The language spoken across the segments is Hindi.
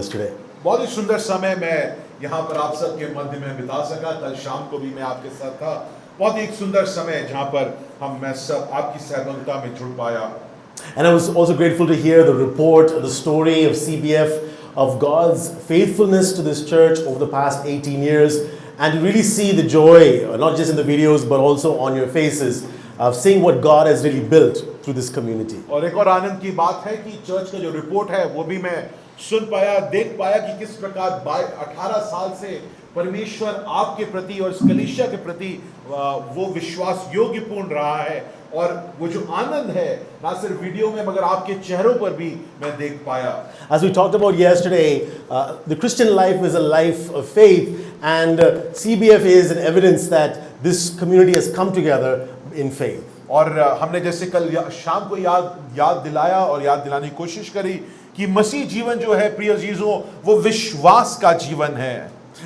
yesterday. बहुत ही सुंदर समय मैं यहाँ पर आप सबके मध्य में बिता सका। कल शाम को भी मैं आपके साथ था। बहुत ही एक सुंदर समय जहाँ पर मैं सब आपकी सहभागिता में जुड़ पाया। And I was also grateful to hear the report, the story of CBF, of God's faithfulness to this church over the past 18 years, and to really see the joy, not just in the videos, but also on your faces, of seeing what God has really built through this community. और एक और आनंद की बात है कि चर्च का जो रिपोर्ट है वो भी मैं सुन पाया, देख पाया कि किस प्रकार 18 साल से परमेश्वर आपके प्रति और इस कलीसिया के प्रति वो विश्वास योग्यपूर्ण रहा है। और वो जो आनंद है ना सिर्फ वीडियो में मगर आपके चेहरों पर भी मैं देख पाया। As we talked about yesterday, the Christian life is a life of faith, and CBF is an evidence that this community has come together in faith. और हमने जैसे कल शाम को याद दिलाया और याद दिलाने की कोशिश करी कि मसीह जीवन जो है प्रिय अजीजों वो विश्वास का जीवन है।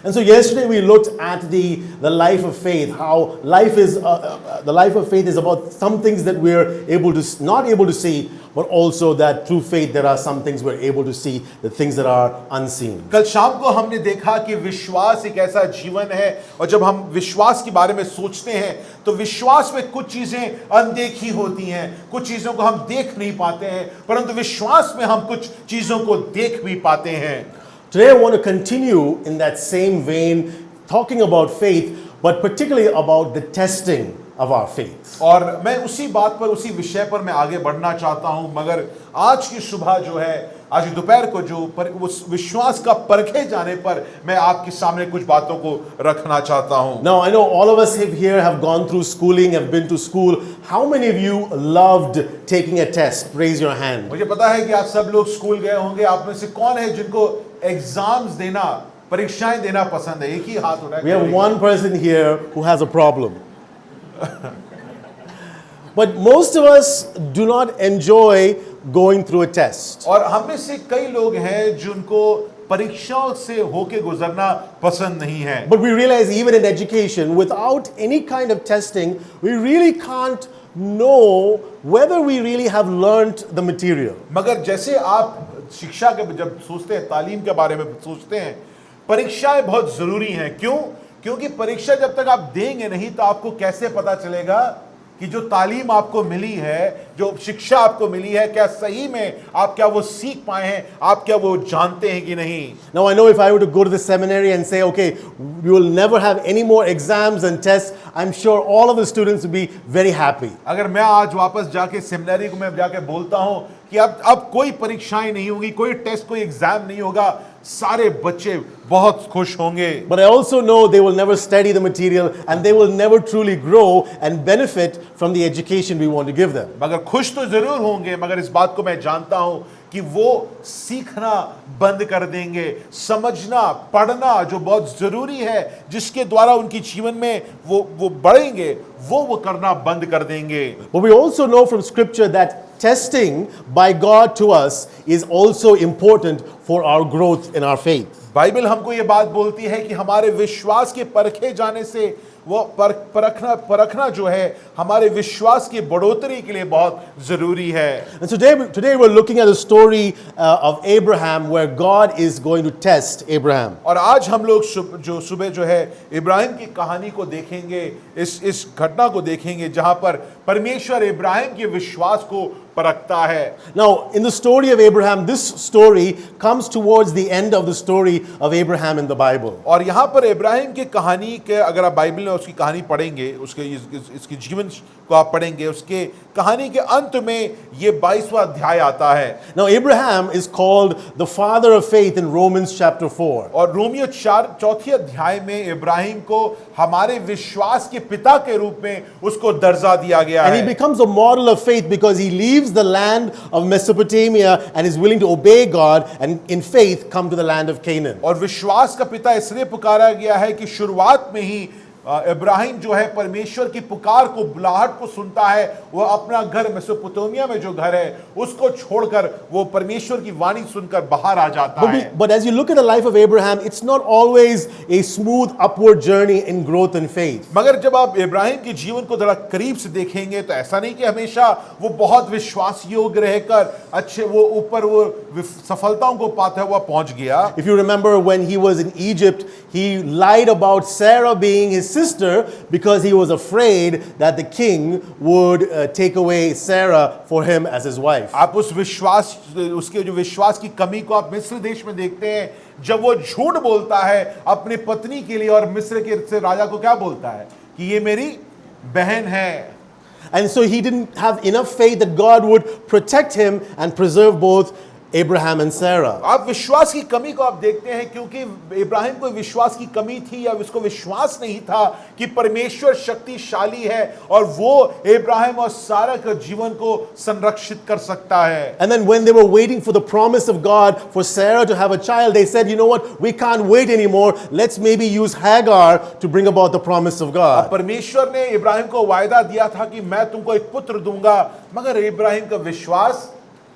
And so yesterday we looked at the life of faith, how life is the life of faith is about some things that we're not able to see, but also that through faith there are some things we're able to see, the things that are unseen. कल शाम को हमने देखा कि विश्वास एक ऐसा जीवन है और जब हम विश्वास के बारे में सोचते हैं तो विश्वास में कुछ चीजें अनदेखी होती हैं, कुछ चीजों को हम देख नहीं पाते हैं, परंतु विश्वास में हम कुछ चीजों को देख भी पाते हैं। Today I want to continue in that same vein, talking about faith, but particularly about the testing of our faith. और मैं उसी बात पर उसी विषय पर मैं आगे बढ़ना चाहता हूं, मगर आज की सुबह जो है, आज दोपहर को जो उस विश्वास का परखे जाने पर मैं आपके सामने कुछ बातों को रखना चाहता हूं। Now I know all of us here have gone through schooling, have been to school. How many of you loved taking a test? Raise your hand. मुझे पता है कि आप सब लोग स्कूल गए होंगे। आप में से कौन है जिनको एग्जाम्स देना, परीक्षाएं देना पसंद है? एक ही हाथ उठाएं। We have one person here who has a problem. But most of us do not enjoy going through a test. और हम में से कई लोग हैं जिनको परीक्षाओं से होके गुजरना पसंद नहीं है। But we realize even in education, without any kind of testing, we really can't know whether we really have learnt the material. मगर जैसे आप शिक्षा के जब सोचते हैं, तालीम के बारे में सोचते हैं, परीक्षाएं बहुत जरूरी हैं। क्यों? क्योंकि परीक्षा जब तक आप देंगे नहीं तो आपको कैसे पता चलेगा कि जो तालीम आपको मिली है, जो शिक्षा आपको मिली है, क्या सही में आप क्या वो सीख पाए हैं, आप क्या वो जानते हैं कि नहीं। Now I know if I were to go to the seminary and say, okay, we will never have any more exams and tests, I'm sure all of the students would be very happy. अगर मैं आज वापस जाके सेमिनरी को मैं जाके बोलता हूं कि अब कोई परीक्षाएं नहीं होगी, कोई टेस्ट, कोई एग्जाम नहीं होगा, सारे बच्चे बहुत खुश होंगे। But I also know they will never study the material and they will never truly grow and benefit from the education we want to give them. मगर खुश तो जरूर होंगे, मगर इस बात को मैं जानता हूं कि वो सीखना बंद कर देंगे, समझना, पढ़ना जो बहुत जरूरी है, जिसके द्वारा उनकी जीवन में वो बढ़ेंगे, वो करना बंद कर देंगे। But we also know from scripture that testing by God to us is also important for our growth in our faith. Bible हमको ये बात बोलती है कि हमारे विश्वास के परखे जाने से वो परखना जो है हमारे विश्वास की बढ़ोतरी के लिए बहुत जरूरी है। And so today we're looking at the story of Abraham, where God is going to test Abraham. और आज हम लोग सुबह जो है इब्राहिम की कहानी को देखेंगे, इस घटना को देखेंगे जहां पर परमेश्वर इब्राहिम के विश्वास को परखता है। Now, in the story of Abraham, this story comes towards the end of the story of Abraham in the Bible. और यहाँ पर इब्राहिम की कहानी के अगर आप बाइबल में उसकी कहानी पढ़ेंगे, उसके इसकी जीवन को आप पढ़ेंगे, उसके कहानी के अंत में ये 22वां अध्याय आता है। Now, Abraham is called the father of faith in Romans chapter 4. और रोमियो 4 अध्याय में इब्राहिम को हमारे विश्वास के पिता के रूप में उसको दर्जा दिया गया And है। he becomes a model of faith because he leaves the land of Mesopotamia and is willing to obey God and in faith come to the land of Canaan. और विश्वास का पिता इसलिए पुकारा गया है कि शुरुआत में ही इब्राहिम जो है परमेश्वर की पुकार को, बुलाहट को सुनता है, वह अपना घर मेसोपोटामिया में जो घर है उसको छोड़कर वो परमेश्वर की वाणी सुनकर बाहर आ जाता है। But as you look at the life of Abraham, it's not always a smooth upward journey in growth and faith. मगर जब आप इब्राहिम के जीवन को जरा करीब से देखेंगे तो ऐसा नहीं कि हमेशा वो बहुत विश्वास योग्य रहकर अच्छे वो ऊपर वो सफलताओं को पाता हुआ पहुंच गया। If you remember when he was in Egypt, he lied about Sarah being his sister because he was afraid that the king would take away Sarah for him as his wife. आप उस विश्वास, उसके जो विश्वास की कमी को आप मिस्र देश में देखते हैं, जब वो झूठ बोलता है अपनी पत्नी के लिए और मिस्र के से राजा को क्या बोलता है कि ये मेरी बहन है। And so he didn't have enough faith that God would protect him and preserve both Abraham and Sarah. आप विश्वास की कमी को आप देखते हैं क्योंकि इब्राहिम को विश्वास की कमी थी या उसको विश्वास नहीं था कि परमेश्वर शक्तिशाली है और वो इब्राहिम और सारा के जीवन को संरक्षित कर सकता है। And then when they were waiting for the promise of God for Sarah to have a child, they said, you know what, we can't wait anymore. Let's maybe use Hagar to bring about the promise of God. परमेश्वर ने इब्राहिम को वायदा दिया था कि मैं तुमको एक पुत्र दूंगा, मगर इब्राहिम का विश्वास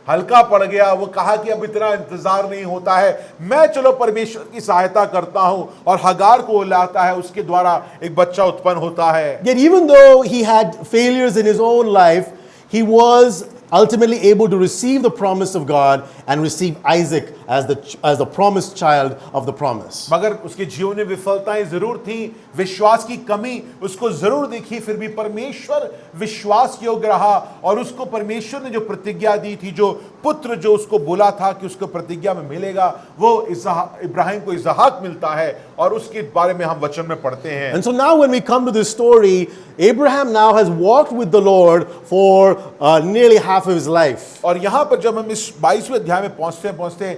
हल्का पड़ गया। वो कहा कि अब इतना इंतजार नहीं होता है, मैं चलो परमेश्वर की सहायता करता हूं, और हगार को लाता है, उसके द्वारा एक बच्चा उत्पन्न होता है। Yet even though he had failures in his own life, he was ultimately able to receive the promise of God and receive Isaac as the promised child of the promise. मगर उसके जीवन में विफलताएं जरूर थी, विश्वास की कमी उसको जरूर दिखी, फिर भी परमेश्वर विश्वास योग्य रहा और उसको परमेश्वर ने जो प्रतिज्ञा दी थी, जो पुत्र जो उसको बोला था कि उसको प्रतिज्ञा में मिलेगा, वो इब्राहिम को इसहाक मिलता है और उसके बारे में हम वचन में पढ़ते हैं। And so now when we come to this story, Abraham now has walked with the Lord for nearly half of his life. और यहाँ पर जब हम इस 22वें अध्याय में पहुंचते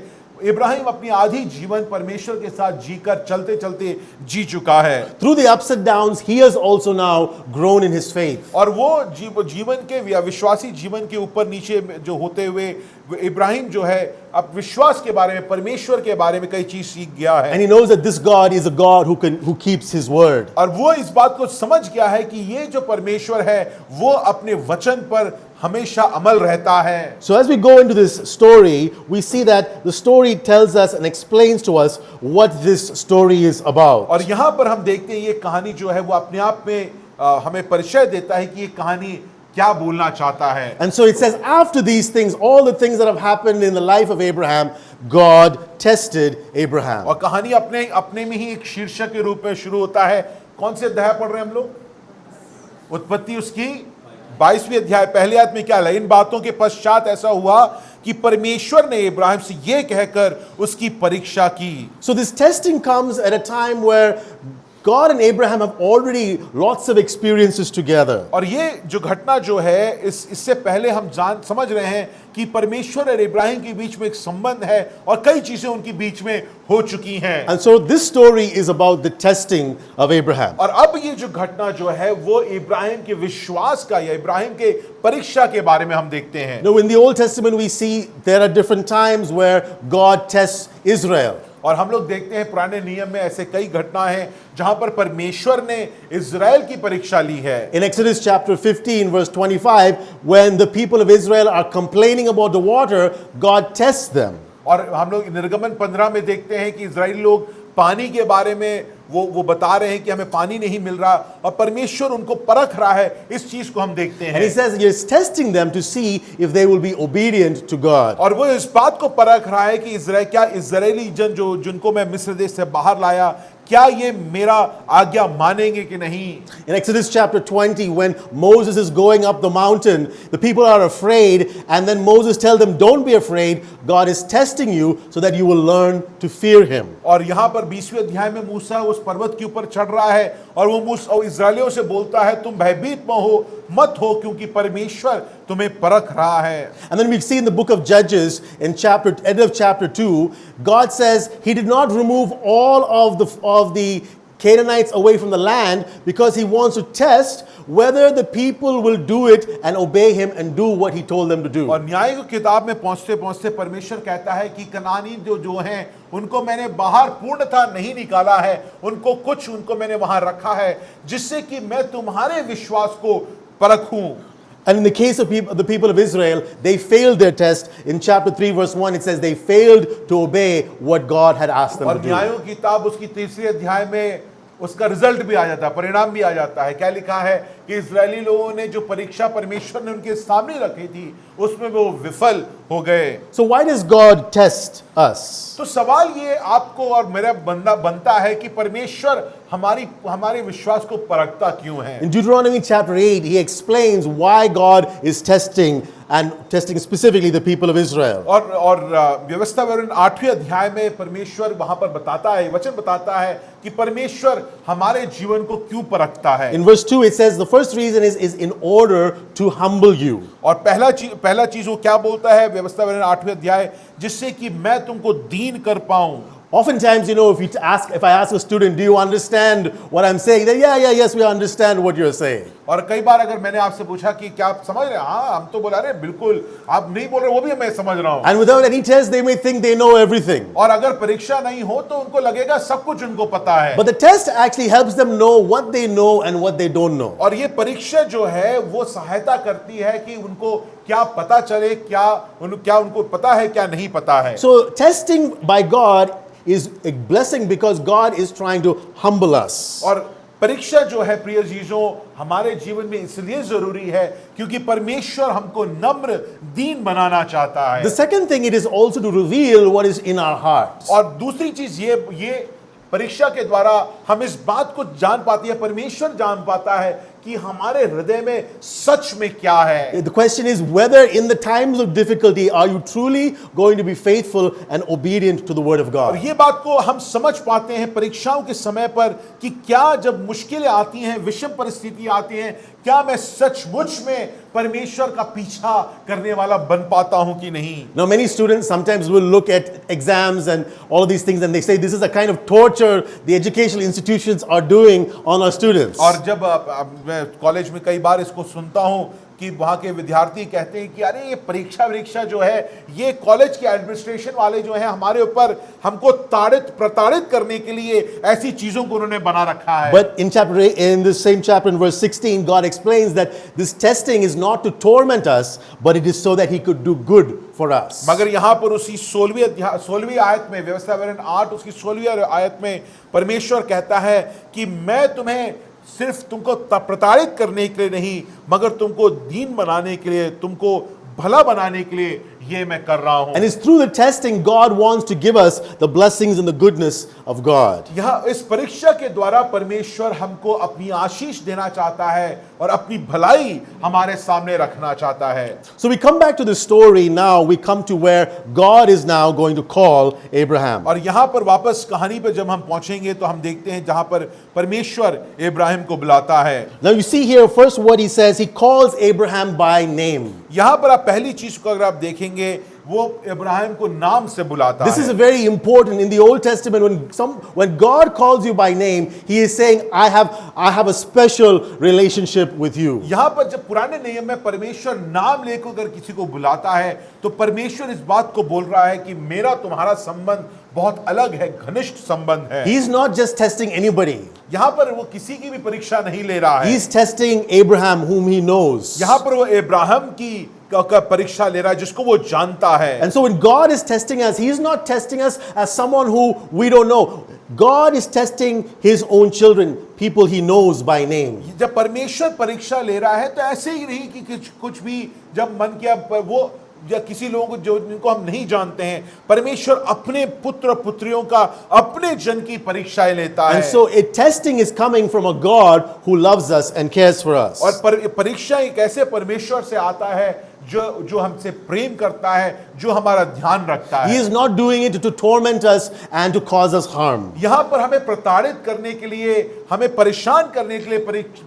इब्राहिम अपनी आधी जीवन परमेश्वर के साथ जीकर चलते चलते जी चुका है। Through the ups and downs, he has also now grown in his faith. और वो जीवन के विश्वासी जीवन के ऊपर नीचे जो होते हुए इब्राहिम जो है अब विश्वास के बारे में, परमेश्वर के बारे में कई चीज सीख गया है। And he knows that this God is a God who keeps his word. और वो इस बात को समझ गया है कि ये जो परमेश्वर है वो अपने वचन पर हमेशा अमल रहता है। So as we go into this story, we see that the story tells us and explains to us what this story is about. और यहाँ पर हम देखते हैं ये कहानी जो है वो अपने आप में हमें परिचय देता है कि ये कहानी क्या बोलना चाहता है। And so it says, after these things, all the things that have happened in the life of Abraham, God tested Abraham. और कहानी अपने में ही एक शीर्षक के रूप में शुरू होता है। कौन से अध्याय पढ़ रहे हैं हम लोग? उत्पत्ति उसकी 22वीं अध्याय पहले आयत में क्या है? इन बातों के पश्चात ऐसा हुआ कि परमेश्वर ने इब्राहिम से ये कहकर उसकी परीक्षा की। So this testing comes at a time where God and Abraham have already lots of experiences together. और ये जो घटना जो है इससे पहले हम समझ रहे हैं कि परमेश्वर और इब्राहिम के बीच में एक संबंध है और कई चीजें उनके बीच में हो चुकी हैं। And so this story is about the testing of Abraham. और अब ये जो घटना जो है वो इब्राहिम के विश्वास का या इब्राहिम के परीक्षा के बारे में हम देखते हैं। Now in the Old Testament we see there are different times where God tests Israel. और हम लोग देखते हैं पुराने नियम में ऐसे कई घटनाएं हैं जहां पर परमेश्वर ने इज़राइल की परीक्षा ली है। In Exodus chapter 15 verse 25, when the people of Israel are complaining about the water, God tests them. और हम लोग निर्गमन 15 में देखते हैं कि इज़राइली लोग पानी के बारे में वो बता रहे हैं कि हमें पानी नहीं मिल रहा और परमेश्वर उनको परख रहा है, इस चीज को हम देखते हैं। And he says he is testing them to see if they will be obedient to God. और वो इस बात को परख रहा है कि क्या इज़राइली जन जिनको मैं मिस्र देश से बाहर लाया, क्या ये मेरा आज्ञा मानेंगे कि नहीं? In Exodus chapter 20, when Moses is going up the mountain, the people are afraid, and then Moses tells them, don't be afraid, God is testing you so that you will learn to fear him. और यहाँ पर 20वें अध्याय में मूसा उस पर्वत के ऊपर चढ़ रहा है और वो इज़राइलियों से बोलता है, तुम भयभीत मत हो क्योंकि परमेश्वर तुम्हें परख रहा है। And then we see in the book of Judges, in end of chapter 2, God says he did not remove all of the Canaanites away from the land because he wants to test whether the people will do it and obey him and do what he told them to do. और न्याय की किताब में पहुंचते पहुंचते परमेश्वर कहता है कि कनानी जो हैं उनको मैंने बाहर पूर्णतः नहीं निकाला है, उनको मैंने वहां रखा है जिससे कि मैं तुम्हारे विश्वास को परखूं. And in the case of the people of Israel, they failed their test. In chapter 3 verse 1 it says they failed to obey what God had asked them और to do. न्यायों की किताब उसकी 3रे अध्याय में उसका रिजल्ट भी आ जाता है, परिणाम भी आ जाता है. क्या लिखा है कि इजरायली लोगों ने जो परीक्षा परमेश्वर ने उनके सामने रखी थी उसमें वो विफल हो गए. So why does God test us? तो सवाल ये आपको और मेरा बनता है कि परमेश्वर हमारे विश्वास को परखता क्यों है. In Deuteronomy chapter 8 he explains why God is testing and testing specifically the people of Israel. और व्यवस्था विवरण 8वें अध्याय में परमेश्वर वहां पर बताता है, वचन बताता है कि परमेश्वर हमारे जीवन को क्यों परखता है. In verse 2 it says the first reason is in order to humble you. और पहला चीज वो क्या बोलता है व्यवस्था विवरण 8वें अध्याय, जिससे कि मैं तुमको दीन कर पाऊं. Oftentimes, if I ask a student, do you understand what I'm saying? They yes, we understand what you're saying. और कई बार अगर मैंने आपसे पूछा कि क्या आप समझ रहे हैं, हाँ हम तो बोला रहे बिल्कुल, आप नहीं बोल रहे वो भी मैं समझ रहा हूँ. And without any test, they may think they know everything. और अगर परीक्षा नहीं हो तो उनको लगेगा सब कुछ उनको पता है. But the test actually helps them know what they know and what they don't know. और ये परीक्षा जो है वो सहायता करती है कि उनको क्या पता चले, क्या उनको पता है, क्या नहीं पता है. So testing by God is a blessing because God is trying to humble us. और परीक्षा जो है प्रिय जीजों हमारे जीवन में इसलिए जरूरी है क्योंकि परमेश्वर हमको नम्र दीन बनाना चाहता है. The second thing, it is also to reveal what is in our hearts. और दूसरी चीज ये परीक्षा के द्वारा हम इस बात को जान पाती है, परमेश्वर जान पाता है कि हमारे हृदय में सच में क्या है. The question is whether in the times of difficulty are you truly going to be faithful and obedient to the word of और God. ये बात को हम समझ पाते हैं परीक्षाओं के समय पर कि क्या जब मुश्किलें आती हैं, विषम परिस्थिति आती हैं, क्या मैं सचमुच में परमेश्वर का पीछा करने वाला बन पाता हूं कि नहीं. Now many students sometimes will look at exams and all of these things and they say this is a kind of torture the educational institutions are doing on our students. और जब मैं कॉलेज में कई बार इसको सुनता हूं कि वहां के विद्यार्थी कहते हैं कि अरे ये परीक्षा जो है ये कॉलेज के एडमिनिस्ट्रेशन वाले जो है हमारे ऊपर हमको प्रताड़ित करने के लिए ऐसी चीजों को उन्होंने बना रखा है. But in this same chapter in verse 16 God explains that this testing is not to torment us but it is so that he could do good for us. मगर यहां पर उसी 16वीं आयत में व्यवस्था विवरण 8 उसकी 16वीं आयत में परमेश्वर कहता है कि मैं तुम्हें सिर्फ तुमको प्रताड़ित करने के लिए नहीं मगर तुमको दीन बनाने के लिए, तुमको भला बनाने के लिए ये मैं कर रहा हूं. And it's through the testing God wants to give us the blessings and the goodness of God. यह इस परीक्षा के द्वारा परमेश्वर हमको अपनी आशीष देना चाहता है और अपनी भलाई हमारे सामने रखना चाहता है. So we come back to the story now. We come to where God is now going to call Abraham. और यहां पर वापस कहानी पे जब हम पहुंचेंगे तो हम देखते हैं जहां पर परमेश्वर इब्राहिम को बुलाता है. Now you see here first what he says, he calls Abraham by name. यहां पर आप पहली चीज को अगर आप देखेंगे वो इब्राहिम को नाम से बुलाता This है. is very important in the Old Testament. When God calls you by name, He is saying, "I have a special relationship with you." यहां पर जब पुराने नियम में परमेश्वर नाम लेकर अगर किसी को बुलाता है तो परमेश्वर इस बात को बोल रहा है कि मेरा तुम्हारा संबंध बहुत अलग है, घनिष्ठ संबंध है. He is not just testing anybody. यहां पर वो किसी की भी परीक्षा नहीं ले रहा है. He is testing Abraham, whom he knows. यहां पर वो इब्राहिम की परीक्षा ले रहा है जिसको वो जानता है. And so when God is testing us, He is not testing us as someone who we don't know. God is testing His own children, people He knows by name. जब परमेश्वर परीक्षा ले रहा है तो ऐसे ही नहीं कि कुछ भी जब मन किया वो या किसी लोगों को जिनको हम नहीं जानते हैं, परमेश्वर अपने पुत्र पुत्रियों का अपने जन की परीक्षाएं लेता है. And so a testing is coming from a God who loves us and cares for us. और परीक्षा एक ऐसे परमेश्वर से आता है जो हमसे प्रेम करता है, जो हमारा ध्यान रखता है. He is not doing it to torment us and to cause us harm. यहां पर हमें प्रताड़ित करने के लिए, हमें परेशान करने के लिए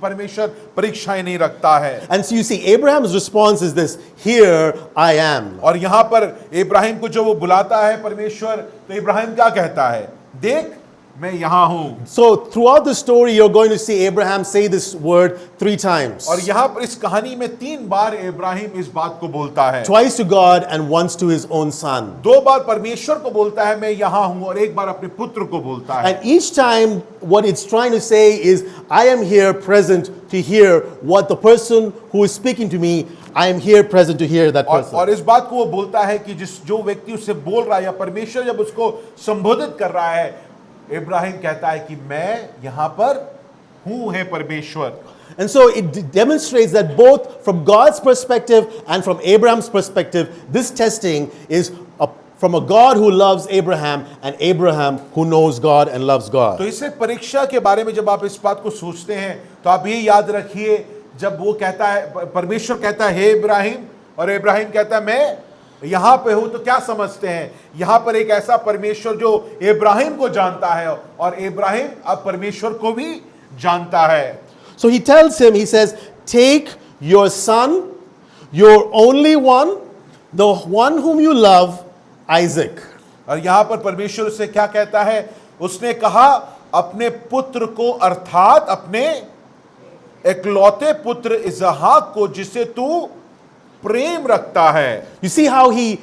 परमेश्वर परीक्षाएं नहीं रखता है. And so you see Abraham's response is this, "Here I am." और यहां पर इब्राहिम को जो वो बुलाता है परमेश्वर, तो इब्राहिम क्या कहता है? देख मैं यहाँ हूँ। So throughout the story, you're going to see Abraham say this word 3 times. और यहाँ पर इस कहानी में 3 बार इब्राहिम इस बात को बोलता है। Twice to God and once to his own son. 2 बार परमेश्वर को बोलता है मैं यहाँ हूँ, और 1 बार अपने पुत्र को बोलता है। And each time, what it's trying to say is, I am here present to hear what the person who is speaking to me, I am here present to hear that person. और इस बात को वो बोलता है कि जो व्यक्ति उससे बोल रहा है, या परमेश्वर जब उसको संबोधित कर रहा है, इब्राहिम कहता है कि मैं यहाँ पर हूँ, है परमेश्वर। And so it demonstrates that both from God's perspective and from Abraham's perspective, this testing is from a God who loves Abraham and Abraham who knows God and loves God. तो इससे परीक्षा के बारे में जब आप इस बात को सोचते हैं, तो आप ये याद रखिए, जब वो कहता है, परमेश्वर कहता है हे इब्राहिम, और इब्राहिम कहता है मैं यहाँ पे हूँ, तो क्या समझते हैं? यहाँ पर एक ऐसा परमेश्वर जो इब्राहिम को जानता है, और इब्राहिम अब परमेश्वर को भी जानता है। So he tells him, he says, take your son, your only one, the one whom you love, Isaac. और यहाँ पर परमेश्वर उससे क्या कहता है? उसने कहा अपने पुत्र को, अर्थात अपने इकलौते पुत्र इसहाक को, जिसे तू प्रेम रखता है। You see how he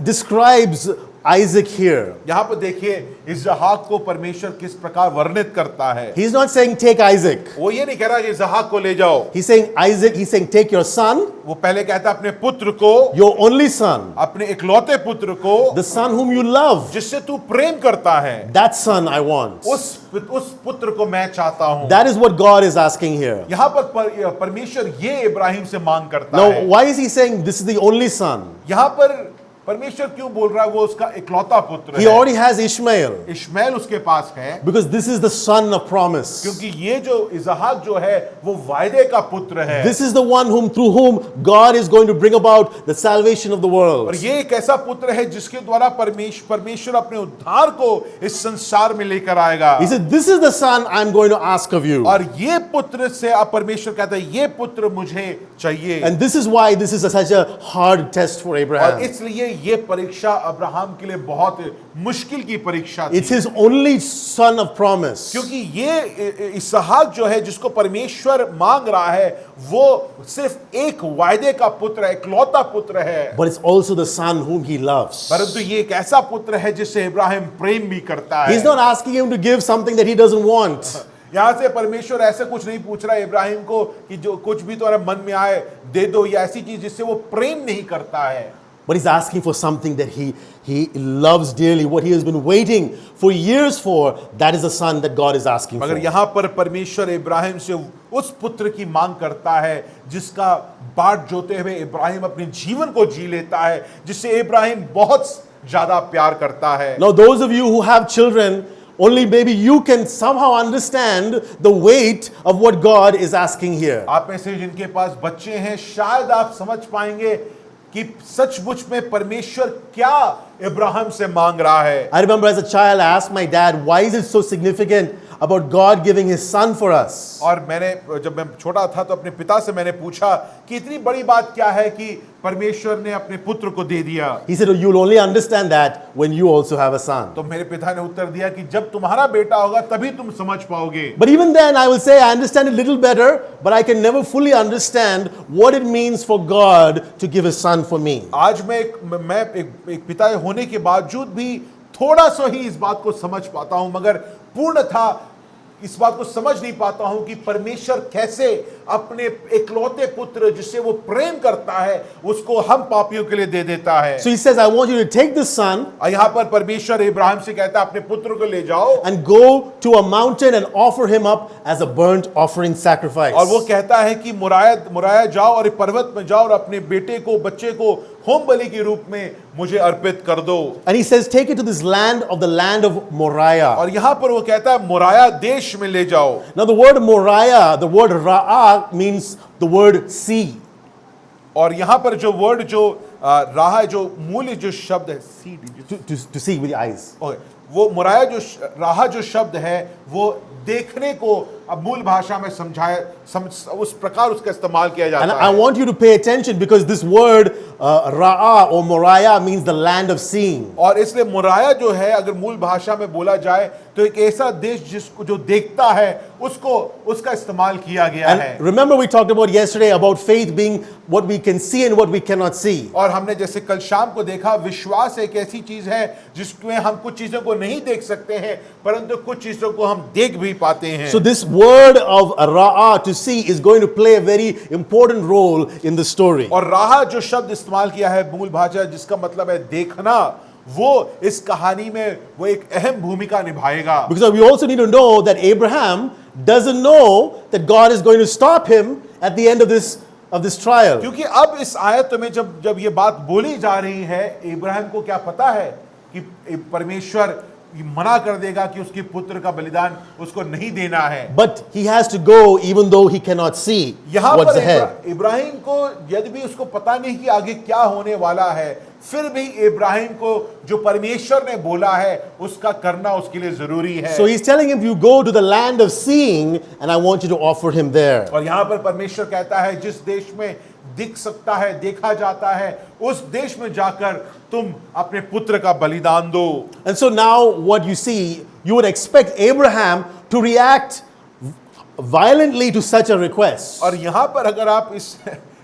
describes Isaac here. यहाँ पर देखिए इसहाक को परमेश्वर किस प्रकार वर्णित करता है। He's not saying take Isaac. वो ये नहीं कह रहा कि इसहाक को ले जाओ। He's saying Isaac, he's saying take your son, वो पहले कहता है अपने पुत्र को, your only son, अपने इकलौते पुत्र को, the son whom you love. जिससे तू प्रेम करता है, That son I want. उस पुत्र को मैं चाहता हूं। That is what God is asking here. यहाँ पर परमेश्वर ये इब्राहिम से मांग करता Now, है। why is he saying this is the only son? यहाँ पर परमेश्वर क्यों बोल रहा है वो उसका इकलौता पुत्र He है? already has Ishmael, इश्माएल उसके पास है, because this is the son of promise. क्योंकि ये जो इसहाक जो है वो वायदे का पुत्र है। This is the one through whom God is going to bring about the salvation of the world. और ये एक ऐसा पुत्र है जिसके द्वारा परमेश्वर अपने उद्धार को इस संसार में लेकर आएगा। He said, this is the son I'm going to ask of you. और ये पुत्र से अब परमेश्वर कहता है ये पुत्र मुझे चाहिए। And this is why this is such a hard test for और Abraham. इसलिए ये परीक्षा अब्राहम के लिए बहुत मुश्किल की परीक्षा थी, It's his only son of promise. क्योंकि ये इसहाक जो है जिसको परमेश्वर मांग रहा है वो सिर्फ एक वायदे का पुत्र है, इकलौता पुत्र है, But it's also the son whom he loves. परंतु ये एक ऐसा पुत्र है जिससे इब्राहिम प्रेम भी करता है। He's not asking him to give something that he doesn't want. यहाँ से परमेश्वर ऐसे कुछ नहीं पूछ रहा है इब्राहिम को कि जो कुछ भी तुम्हारे मन में आए दे दो, या ऐसी चीज जिससे वो प्रेम नहीं करता है। But he's asking for something that he loves dearly, what he has been waiting for years for. That is the son that God is asking मगर for. यहाँ पर परमेश्वर इब्राहिम से उस पुत्र की मांग करता है जिसका बाट जोते हुए इब्राहिम अपने जीवन को जी लेता है, जिससे इब्राहिम बहुत ज्यादा प्यार करता है। Now, those of you who have children, only maybe you can somehow understand the weight of what God is asking here. आप में से जिनके पास बच्चे हैं शायद आप समझ पाएंगे कि सचमुच में परमेश्वर क्या इब्राहिम से मांग रहा है। I remember as a child, I asked my dad, why is it so significant about God giving his son for us? और मैंने जब मैं छोटा था तो अपने पिता से मैंने पूछा कि इतनी बड़ी बात क्या है कि परमेश्वर ने अपने पुत्र को दे दिया। He said, oh, you'll only understand that when you also have a son. तो मेरे पिता ने उत्तर दिया कि जब तुम्हारा बेटा होगा तभी तुम समझ पाओगे। But even then, I will say I understand a little better, but I can never fully understand what it means for God to give his son for me. आज मैं एक पिता होने के बावजूद भी थोड़ा सा ही इस बात को समझ पाता हूं, मगर पूर्ण था इस बात को समझ नहीं पाता हूं कि परमेश्वर कैसे अपने इकलौते पुत्र जिससे वो प्रेम करता है उसको हम पापियों के लिए दे देता है। So he says, I want you to take this son और यहाँ पर परमेश्वर इब्राहिम से कहता है अपने पुत्र को ले जाओ and go to a mountain and offer him up as a burnt offering sacrifice. और वो कहता है कि मुराया जाओ और पर्वत में जाओ और अपने बेटे को, बच्चे को होम बलि के रूप में मुझे अर्पित कर दो। And he says, take it to this land of Moriah. और यहाँ पर वो कहता है मोराया देश में ले जाओ। Now the word Moriah, the word Ra'ah means the word sea. और यहाँ पर जो वर्ड जो रहा है, जो मूल जो शब्द है सी To see with the eyes. वो मुराया जो राहा जो शब्द है वो देखने को अब मूल भाषा में समझाया उस प्रकार उसका इस्तेमाल किया And जाता I है। want you to pay attention because this word Ra'a or Moriah means the land of seeing. और इसलिए मुराया जो है अगर मूल भाषा में बोला जाए तो एक ऐसा देश जिसको जो देखता है उसको उसका इस्तेमाल किया गया है। And remember we talked about yesterday about faith being what we can see and what we cannot see. और हमने जैसे कल शाम को देखा विश्वास एक ऐसी चीज है जिसमें हम कुछ चीजों को नहीं देख सकते हैं परंतु कुछ चीजों को हम देख भी पाते हैं। So this word of Ra'a, to see, is going to play a very important role in the story. और राह जो शब्द इस्तेमाल किया है मूल भाषा जिसका मतलब है देखना, वो इस कहानी में वो एक अहम भूमिका निभाएगा। Because we also need to know that Abraham doesn't know that God is going to stop him at the end of this trial. क्योंकि अब इस आयत में जब ये बात बोली जा रही है, इब्राहिम को क्या पता है कि परमेश्वर मना कर देगा कि उसके पुत्र का बलिदान उसको नहीं देना है। But he has to go even though he cannot see यहाँ what's पर ahead. इब्राहिम को यदि भी उसको पता नहीं कि आगे क्या होने वाला है, फिर भी इब्राहिम को जो परमेश्वर ने बोला है उसका करना उसके लिए जरूरी है। So he's telling him, you go to the land of seeing and I want you to offer him there. और यहाँ पर परमेश्वर कहता है जिस देश में दिख सकता है, देखा जाता है, उस देश में जाकर तुम अपने पुत्र का बलिदान दो। And so now what you see, you would expect Abraham to react violently to such a request. और यहाँ पर अगर आप इस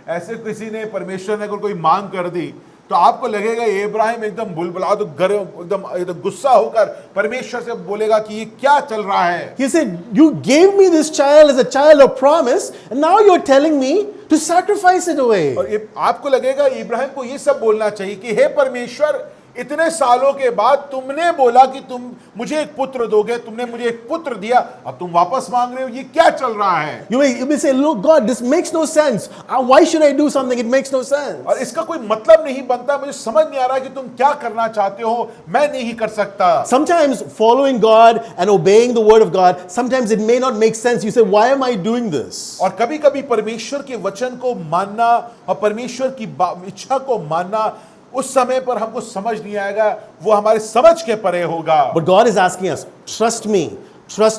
ऐसे किसी ने परमेश्वर ने अगर कोई मांग कर दी तो आपको लगेगा इब्राहिम एकदम बुलबुला तो एकदम गुस्सा होकर परमेश्वर से बोलेगा कि ये क्या चल रहा है। He said, you gave me this child as a child of promise and now you're telling me to sacrifice it away. और आपको लगेगा इब्राहिम को ये सब बोलना चाहिए कि हे परमेश्वर, इतने सालों के बाद तुमने बोला कि तुम मुझे एक पुत्र दोगे, तुमने मुझे एक पुत्र दिया, अब तुम वापस मांग रहे हो, ये क्या चल रहा है। You may say, look God, this makes no sense. Why should I do something? It makes no sense. और इसका कोई मतलब नहीं बनता, मुझे समझ नहीं आ रहा कि तुम क्या करना चाहते हो, मैं नहीं कर सकता। Sometimes following God and obeying the word of God, sometimes it may not make sense. You say, why am I doing this? और कभी-कभी परमेश्वर के वचन को मानना और परमेश्वर की इच्छा को मानना उस समय पर हमको समझ नहीं आएगा, वो हमारे समझ के परे होगा। But God is asking us, trust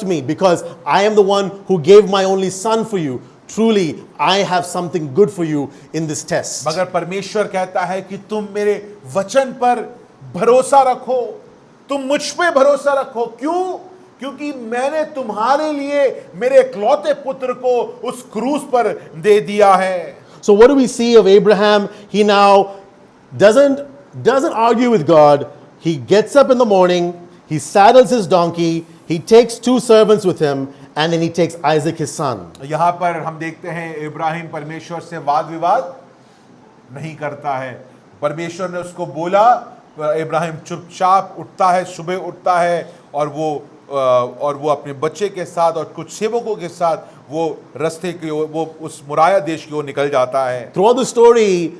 me, because I am the one who gave my only son for you. Truly, I have something good for you in this test. मगर परमेश्वर कहता है कि तुम मेरे वचन पर भरोसा रखो, तुम मुझ पे भरोसा रखो। क्यों? क्योंकि मैंने तुम्हारे लिए मेरे इकलौते पुत्र को उस क्रूस पर दे दिया है। So what do we see of Abraham? He now doesn't argue with God. He gets up in the morning, he saddles his donkey, he takes 2 servants with him, and then he takes Isaac his son. यहाँ पर हम देखते हैं इब्राहिम परमेश्वर से वाद विवाद नहीं करता है। परमेश्वर ने उसको बोला, इब्राहिम चुपचाप उठता है, सुबह उठता है और वो अपने बच्चे के साथ और कुछ सेवकों के साथ वो रास्ते की ओर, वो उस मुराया देश की ओर निकल जाता है। Throughout the story,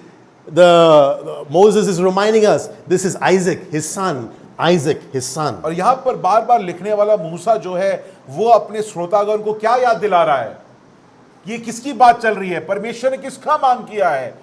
Moses is reminding us, this is Isaac, his son. Isaac, his son. और यहाँ पर बार बार लिखने वाला मूसा जो है वो अपने श्रोतागण को क्या याद दिला रहा है, ये किसकी बात चल रही है, परमेश्वर ने किसका मांग किया है।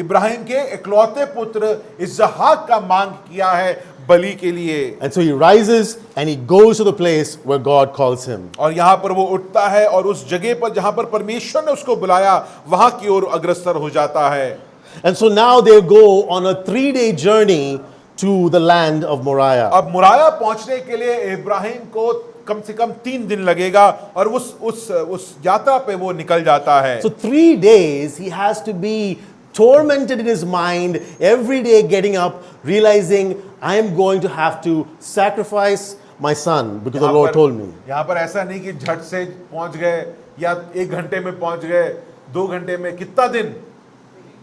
इब्राहिम के इकलौते पुत्र इसहाक का मांग किया है बलि के लिए। And so he rises and he goes to the place where God calls him. और यहाँ पर वो उठता है और उस जगह पर जहाँ पर परमेश्वर ने उसको बुलाया वहां की ओर अग्रसर हो जाता है। And so now they go on a 3-day journey to the land of Moriah. अब मुराया पहुंचने के लिए इब्राहिम को कम से कम 3 दिन लगेगा और उस यात्रा पे वो निकल जाता है। So 3 days he has to be tormented in his mind, every day getting up, realizing I am going to have to sacrifice my son because the Lord told me. यहाँ पर ऐसा नहीं कि झट से पहुंच गए या 1 घंटे में पहुंच गए, 2 घंटे में, कितना दिन,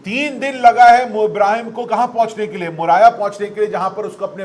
3 दिन लगा है इब्राहिम को कहां पहुंचने के लिए, मुराया पहुंचने के लिए, जहां पर उसको अपने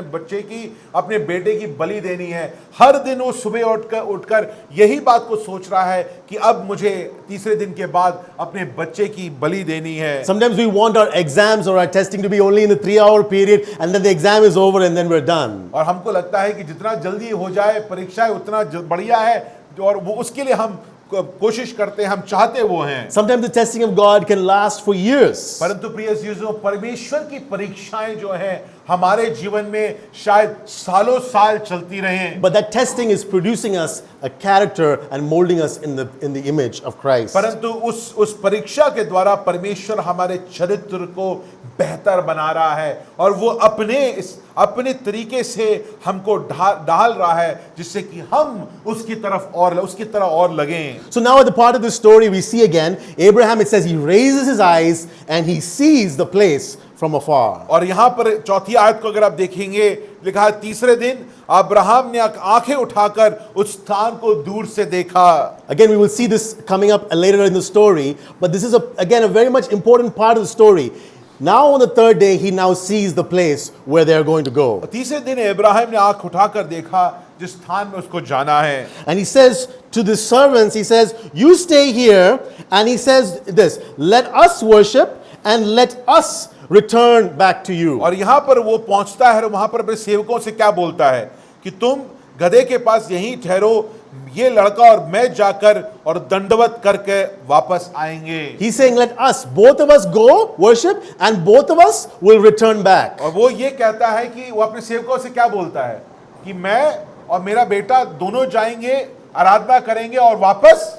बेटे की बलि देनी है। हर दिन वो सुबह उठकर यही बात को सोच रहा है कि अब मुझे तीसरे दिन के बाद अपने बच्चे की बलि देनी है। Sometimes we want our exams or our testing to be only in the 3-hour period and then the exam is over and then we're done. और हमको लगता है कि जितना जल्दी हो जाए परीक्षा उतना बढ़िया है और वो उसके लिए हम कोशिश करते हैं, हम चाहते वो हैं। Sometimes the testing of God can last for years. परंतु प्रिय चीजों, परमेश्वर की परीक्षाएं जो हैं हमारे जीवन में शायद सालों साल चलती रहें। But that testing is producing us a character and molding us in the image of Christ. परंतु उस परीक्षा के द्वारा परमेश्वर हमारे चरित्र को बेहतर बना रहा है और वो अपने तरीके से हमको ढाल रहा है जिससे कि हम उसकी तरह और लगें. So now at the part of the story we see again, Abraham, it says he raises his eyes and he sees the place from afar. और यहां पर चौथी आयत को अगर आप देखेंगे, लिखा है तीसरे दिन अब्राहम ने आंखें उठाकर उस स्थान को दूर से देखा. Again, we will see this coming up later in the story, but this is again a very much important part of the story. Now on the third day, he now sees the place where they are going to go. तीसरे दिन इब्राहिम ने आंख उठाकर देखा जिस स्थान में उसको जाना है. And he says to the servants, he says, you stay here, and he says this, let us worship and let us return back to you. और यहां पर वो पहुंचता है और वहां पर अपने सेवकों से क्या बोलता है कि तुम गधे के पास यहीं ठहरो, ये लड़का और मैं जाकर और दंडवत करके वापस आएंगे. He's saying, let us, both of us go worship and both of us will return back. और वो ये कहता है कि वो अपने सेवकों से क्या बोलता है कि मैं और मेरा बेटा दोनों जाएंगे, आराधना करेंगे और वापस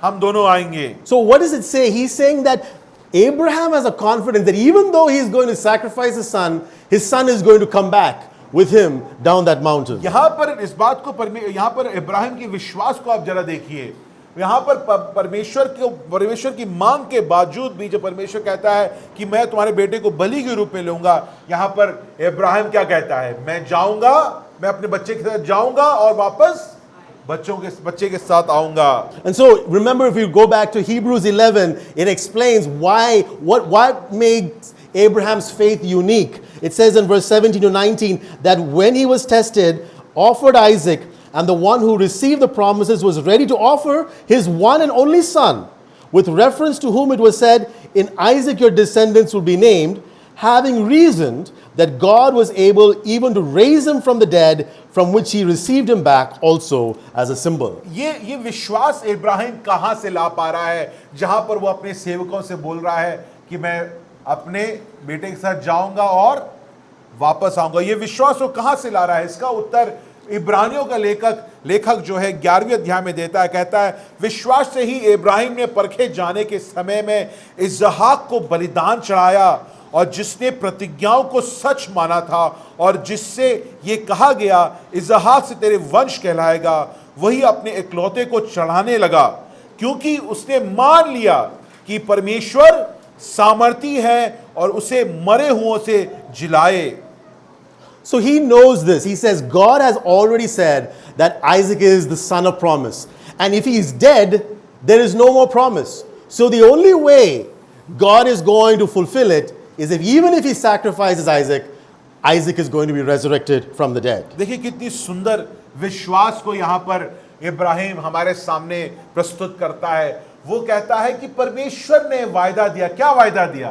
हम दोनों आएंगे. So what does it say? He's saying that Abraham has a confidence that even though he is going to sacrifice his son is going to come back with him down that mountain. यहां पर इस बात को यहां पर इब्राहिम के विश्वास को आप जरा देखिए. यहां पर परमेश्वर की मांग के बावजूद भी जब परमेश्वर कहता है कि मैं तुम्हारे बेटे को बलि के रूप में लूंगा, यहां पर इब्राहिम क्या कहता है, मैं जाऊंगा, मैं अपने बच्चे के साथ जाऊंगा और वापस बच्चे के साथ आऊंगा. And so remember, if you go back to Hebrews 11, it explains what makes Abraham's faith unique. It says in verse 17 to 19 that when he was tested, offered Isaac, and the one who received the promises was ready to offer his one and only son, with reference to whom it was said, in Isaac your descendants will be named, having reasoned that God was able even to raise him from the dead, from which he received him back also as a symbol. ये विश्वास इब्राहिम कहां से ला पा रहा है जहां पर वो अपने सेवकों से बोल रहा है कि मैं अपने बेटे के साथ जाऊंगा और वापस आऊंगा. ये विश्वास वो कहां से ला रहा है? इसका उत्तर इब्रानियों का लेखक जो है 11वें अध्याय में देता है. कहता है विश्वास से ही इब्राहिम ने परखे जाने के समय में इसहाक को बलिदान चढ़ाया, और जिसने प्रतिज्ञाओं को सच माना था और जिससे ये कहा गया इसहाक से तेरे वंश कहलाएगा, वही अपने इकलौते को चढ़ाने लगा, क्योंकि उसने मान लिया कि परमेश्वर सामर्थी है और उसे मरे हुओं से जिलाए. So he knows this. He says God has already said that Isaac is the son of promise, and if he is dead, there is no more promise. So the only way God is going to fulfill it is even if he sacrifices Isaac, Isaac is going to be resurrected from the dead. देखिए कितनी सुंदर विश्वास को यहाँ पर इब्राहिम हमारे सामने प्रस्तुत करता है. वो कहता है कि परमेश्वर ने वायदा दिया. क्या वायदा दिया?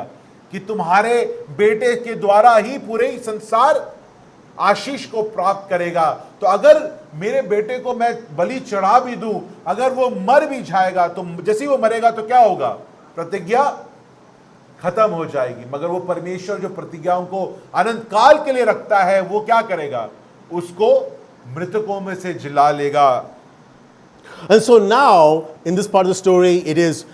कि तुम्हारे बेटे के द्वारा ही पूरे संसार आशीष को प्राप्त करेगा. तो अगर मेरे बेटे को मैं बलि चढ़ा भी दूं, अगर वो मर भी जाएगा, तो जैसे ही वो मरेगा तो क्या होगा? प्रतिज्ञा खत्म हो जाएगी. मगर वो परमेश्वर जो प्रतिज्ञाओं को अनंत काल के लिए रखता है, वो क्या करेगा? उसको मृतकों में से जिला लेगा. And so now in this part of the story, it is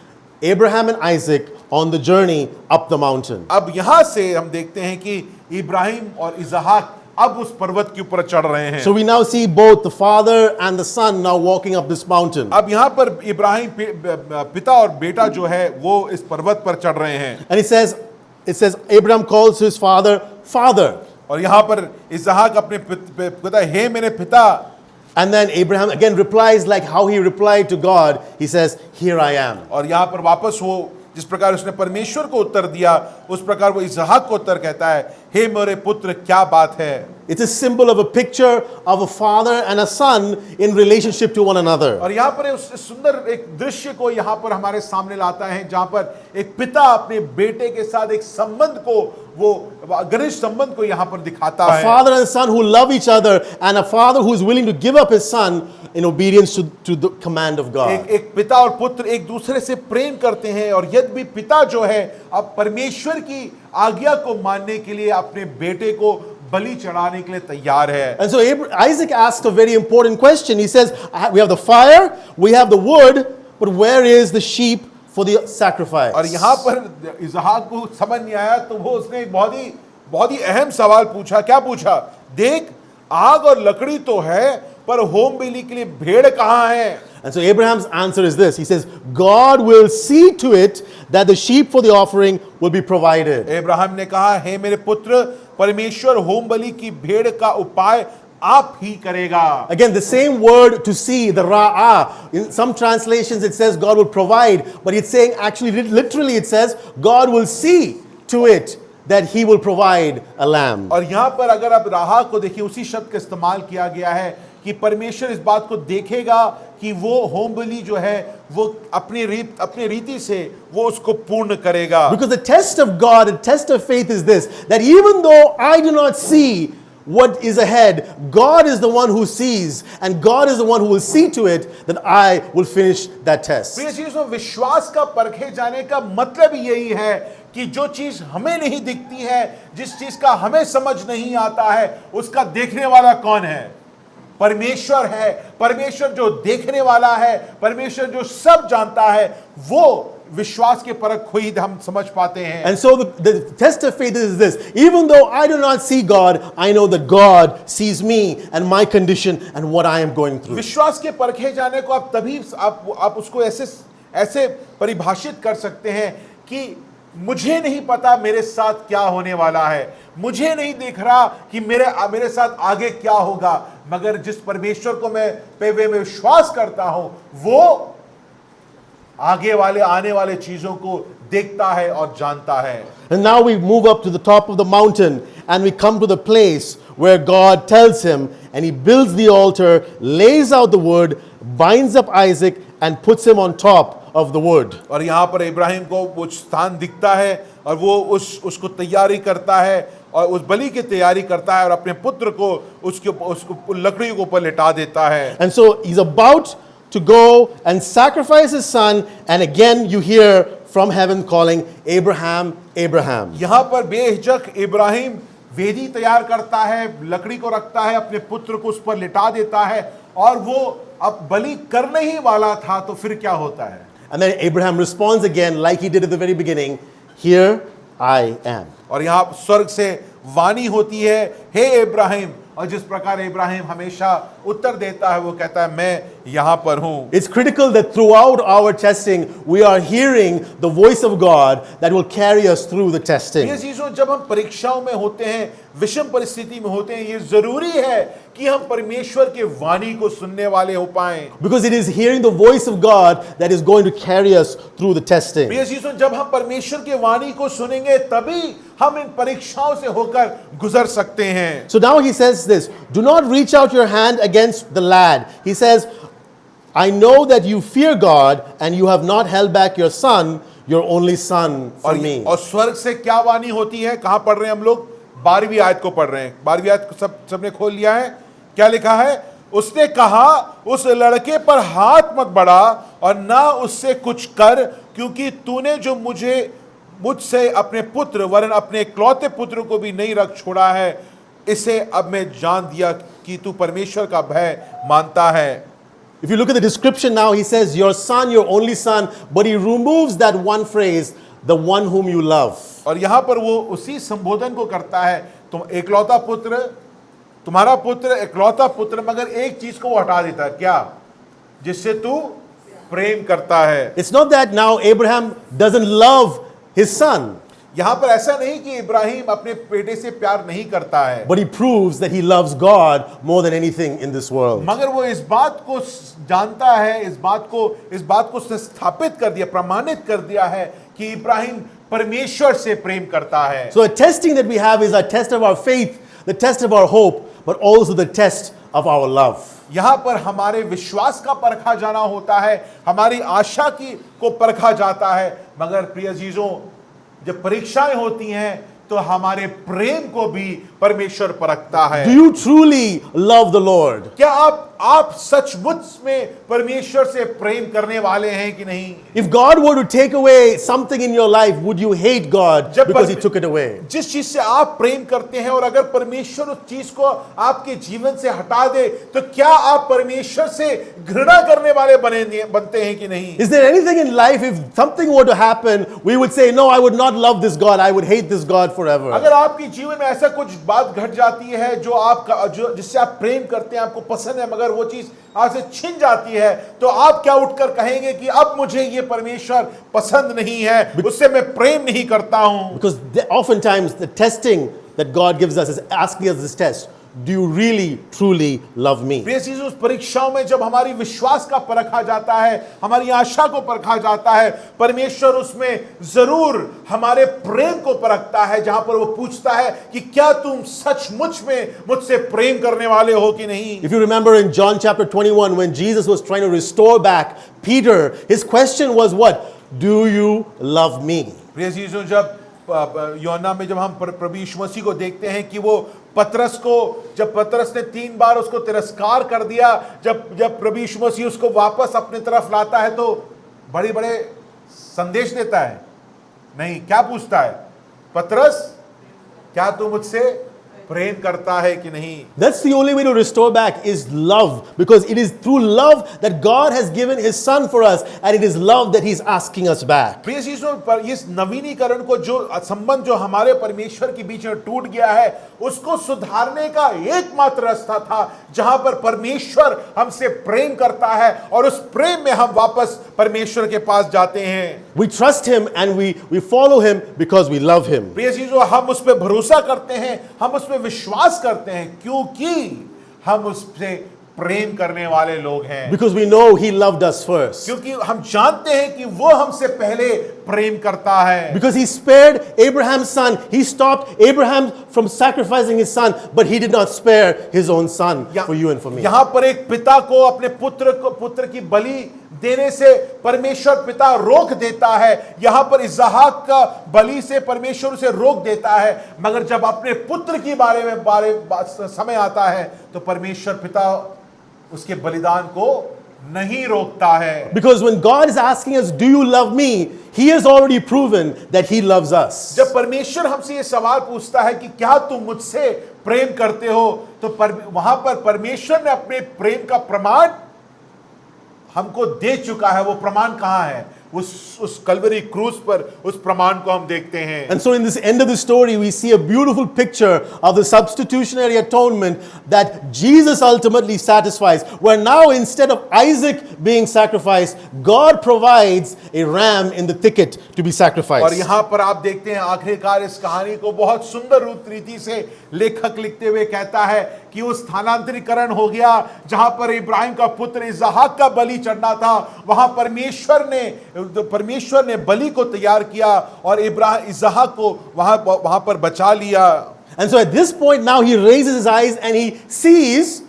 Abraham and Isaac on the journey up the mountain. अब यहां से हम देखते हैं कि इब्राहिम और इसहाक अब उस पर्वत के ऊपर चढ़ रहे हैं. So we now see both the father and the son now walking up this mountain. अब यहाँ पर इब्राहिम पिता और बेटा जो है वो इस पर्वत पर चढ़ रहे हैं. And it says Abraham calls his father, Father. और यहाँ पर इसहाक अपने पिता, हे मेरे पिता. And then Abraham again replies like how he replied to God. He says, Here I am. और यहाँ पर वापस वो जिस प्रकार उसने परमेश्वर को उत्तर दिया, उस प्रकार वो इसहाक को उत्तर कहता है, हे मेरे पुत्र क्या बात है. It's a symbol of a picture of a father and a son in relationship to one another. और यहाँ पर उस सुंदर एक दृश्य को यहाँ पर हमारे सामने लाता है, जहाँ पर एक पिता अपने बेटे के साथ एक संबंध को, वो घनिष्ठ संबंध को यहाँ पर दिखाता है. A father and a son who love each other, and a father who is willing to give up his son in obedience to the command of God. एक पिता और पुत्र एक दूसरे से प्रेम करते हैं, और यद्यपि पिता जो है अब परमेश्वर की आज्ञा को मानने के लिए अपने बेटे को बलि चढ़ाने के लिए तैयार है. And so Isaac asks a very important question. He says, we have the fire, we have the wood, but where is the sheep for the sacrifice. और यहाँ पर इसहाक को समझ नहीं आया, तो वो उसने एक बहुत ही अहम सवाल पूछा। क्या पूछा? देख, आग और लकड़ी तो है, पर होम बलि के लिए भेड़ कहाँ है? And so Abraham's answer is this. He says, God will see to it that the sheep for the offering will be provided. Abraham ने कहा, हे मेरे पुत्र, परमेश्वर होम बलि की भेड़ का उपाय आप ही करेगा। Again, the same word to see, the ra'ah. In some translations it says God will provide, but it's saying actually literally it says God will see to it that he will provide a lamb. और यहाँ पर अगर आप राहा को देखिए, उसी शब्द का इस्तेमाल किया गया है कि परमेश्वर इस बात को देखेगा कि वो होम बलि जो है वो अपनी रीति से वो उसको पूर्ण करेगा। Because the test of God, the test of faith is this, that even though I do not see what is ahead, God is the one who sees, and God is the one who will see to it that I will finish that test. प्रिय चीजों, विश्वास का परखे जाने का मतलब ही यही है कि जो चीज हमें नहीं दिखती है, जिस चीज का हमें समझ नहीं आता है, उसका देखने वाला कौन है? परमेश्वर है। परमेश्वर जो देखने वाला है, परमेश्वर जो सब जानता है, वो विश्वास के परख हुई हम समझ पाते हैं। And so the test of faith is this: even though I do not see God, I know that God sees me and my condition and what I am going through. विश्वास के परखे जाने को आप तभी आप उसको ऐसे परिभाषित कर सकते हैं कि मुझे नहीं पता मेरे साथ क्या होने वाला है, मुझे नहीं दिख रहा कि मेरे साथ आगे क्या होगा, मगर जिस परमेश्वर को मैं विश्वास करता हूं, वो आगे वाले आने वाले चीजों को देखता है और जानता है। And now we move up to the top of the mountain and we come to the place where God tells him, and he builds the altar, lays out the wood, binds up Isaac and puts him on top of the wood. और यहाँ पर इब्राहिम को वो स्थान दिखता है और वो उसको तैयारी करता है और उस बलि की तैयारी करता है और अपने पुत्र को उसको लकड़ी के ऊपर लिटा देता है। And so he's about to go and sacrifice his son, and again you hear from heaven calling, Abraham, Abraham. यहाँ पर बेहिचक इब्राहिम वेदी तैयार करता है, लकड़ी को रखता है, अपने पुत्र को उस पर लिटा देता है, और वो अब बलि करने ही वाला था। तो फिर क्या होता है? And then Abraham responds again like he did at the very beginning, here I am. और यहाँ स्वर्ग से वाणी होती है, हे इब्राहिम, और जिस प्रकार इब्राहिम हमेशा उत्तर देता है, वो कहता है मैं यहाँ पर हूँ। It's critical that throughout our testing we are hearing the voice of God that will carry us through the testing. ये चीजों जब हम परीक्षाओं में होते हैं, विषम परिस्थिति में होते हैं, ये जरूरी है कि हम परमेश्वर के वाणी को सुनने वाले हो पाएं। Because it is hearing the voice of God that is going to carry us through the testing. ये चीजों जब हम परमेश्वर के वाणी को सुनेंगे, तभी हम इन परीक्षाओं से होकर गुजर सकते हैं। So now he says this, do not reach out your hand against the lad. He says, I know that you fear God and you have not held back your son, your only son, for me. और स्वर्ग से क्या वाणी होती है? कहां पढ़ रहे हैं हम लोग? 12वीं आयत को पढ़ रहे हैं। 12वीं आयत को सबने खोल लिया है? क्या लिखा है? उसने कहा, उस लड़के पर हाथ मत बढ़ा और ना उससे कुछ कर, क्योंकि तूने जो मुझसे अपने पुत्र वरन अपने इकलौते पुत्र को भी नहीं रख छोड़ा है, इसे अब मैं जान दिया कि तू परमेश्वर का भय मानता है। If you look at the description now, he says, your son, your only son, but he removes that one phrase, the one whom you love. और यहां पर वो उसी संबोधन को करता है, तुम इकलौता पुत्र, तुम्हारा पुत्र, इकलौता पुत्र, मगर एक चीज को वो हटा देता है। क्या? जिससे तू प्रेम करता है। It's not that now Abraham doesn't love his son, यहां पर ऐसा नहीं कि इब्राहिम अपने बेटे से प्यार नहीं करता है, but he proves that he loves God more than anything in this world. मगर वो इस बात को जानता है, इस बात को उसने स्थापित कर दिया, प्रमाणित कर दिया है कि इब्राहिम परमेश्वर से प्रेम करता है। So a testing that we have is a test of our faith, the test of our hope, but also the test of our love. यहां पर हमारे विश्वास का परखा जाना होता है, हमारी आशा को परखा जाता है, मगर प्रिय जीजों, जब परीक्षाएं होती हैं तो हमारे प्रेम को भी परमेश्वर परखता है। Do you truly love the Lord? क्या आप सचमुच में परमेश्वर से प्रेम करने वाले हैं कि नहीं? If God were to take away something in your life, would you hate God जब because He took it away? जिस चीज से आप प्रेम करते हैं और अगर परमेश्वर उस चीज को आपके जीवन से हटा दे तो क्या आप परमेश्वर से घृणा करने वाले बनते हैं कि नहीं? Is there anything in life, if something were to happen, we would say, no, I would not love this God, I would hate this God forever. अगर आपके जीवन में ऐसा कुछ बात घट जाती है जो जिससे आप प्रेम करते हैं, आपको पसंद है, मगर वो चीज आपसे छिन जाती है, तो आप क्या उठकर कहेंगे कि अब मुझे ये परमेश्वर पसंद नहीं है, उससे मैं प्रेम नहीं करता हूं? Because oftentimes the testing that God gives us is asking us this test: do you really truly love me? प्रिय चीज़ों, उस परीक्षाओं में जब हमारी विश्वास का परखा जाता है, हमारी आशा को परखा जाता है, परमेश्वर उसमें जरूर हमारे प्रेम को परखता है, जहां पर वो पूछता है कि क्या तुम सचमुच में मुझसे प्रेम करने वाले हो कि नहीं? If you remember in John chapter 21, when Jesus was trying to restore back Peter, his question was what? Do you love me? प्रिय चीज़ों, जब यूहन्ना में जब हम प्रभु यीशु मसीह को देखते हैं कि वो जब पतरस ने 3 बार उसको तिरस्कार कर दिया, जब प्रभु यीशु मसीह उसको वापस अपनी तरफ लाता है तो बड़े बड़े संदेश देता है। नहीं, क्या पूछता है? पतरस, क्या तू मुझसे प्रेम करता है कि नहीं? That's the only way to restore back is love, because it is through love that God has given His Son for us, and it is love that He's asking us back. प्रिय चीज़ों, पर इस नवीनीकरण को जो संबंध जो हमारे परमेश्वर के बीच में टूट गया है, उसको सुधारने का एकमात्र रास्ता था जहां पर परमेश्वर हमसे प्रेम करता है और उस प्रेम में हम वापस परमेश्वर के पास जाते हैं। We trust Him and we follow Him because we love Him. प्रिय चीज़ों, हम उस पर भरोसा करते हैं, हम उस पर विश्वास करते हैं क्योंकि हम उससे प्रेम करने वाले लोग हैं। Because we know He loved us first. क्योंकि हम जानते हैं कि वो हमसे पहले प्रेम करता है। Because He spared Abraham's son. He stopped Abraham from sacrificing his son, but He did not spare His own son for you and for me. यहाँ पर एक पिता को अपने पुत्र की बलि देने से परमेश्वर पिता रोक देता है। यहाँ पर इसहाक का बलि से परमेश्वर उसे रोक देता है, मगर जब अपने पुत्र की समय आता है तो परमेश्वर पिता उसके बलिदान को नहीं रोकता है। Because when God is asking us, do you love me? He has already proven that He loves us. जब परमेश्वर हमसे ये सवाल पूछता है कि क्या तुम मुझसे प्रेम करते हो, तो वहां पर परमेश्वर ने अपने प्रेम का प्रमाण हमको दे चुका है। वो प्रमाण कहाँ है? उस कल्वरी क्रूस पर उस प्रमाण को हम देखते हैं। And so in this end of the story, we see a beautiful picture of the substitutionary atonement that Jesus ultimately satisfies, where now instead of Isaac being sacrificed, God provides a ram in the thicket to be sacrificed. और यहाँ पर आप देखते हैं आखिरकार इस कहानी को बहुत सुंदर रीति से लेखक लिखते हुए कहता है कि वो स्थानांतरीकरण हो गया, जहां पर इब्राहिम का पुत्र इसहाक का बलि चढ़ना था, वहां परमेश्वर ने बलि को तैयार किया और इसहाक को वहां पर बचा लिया। And so at this point now he raises his eyes and he sees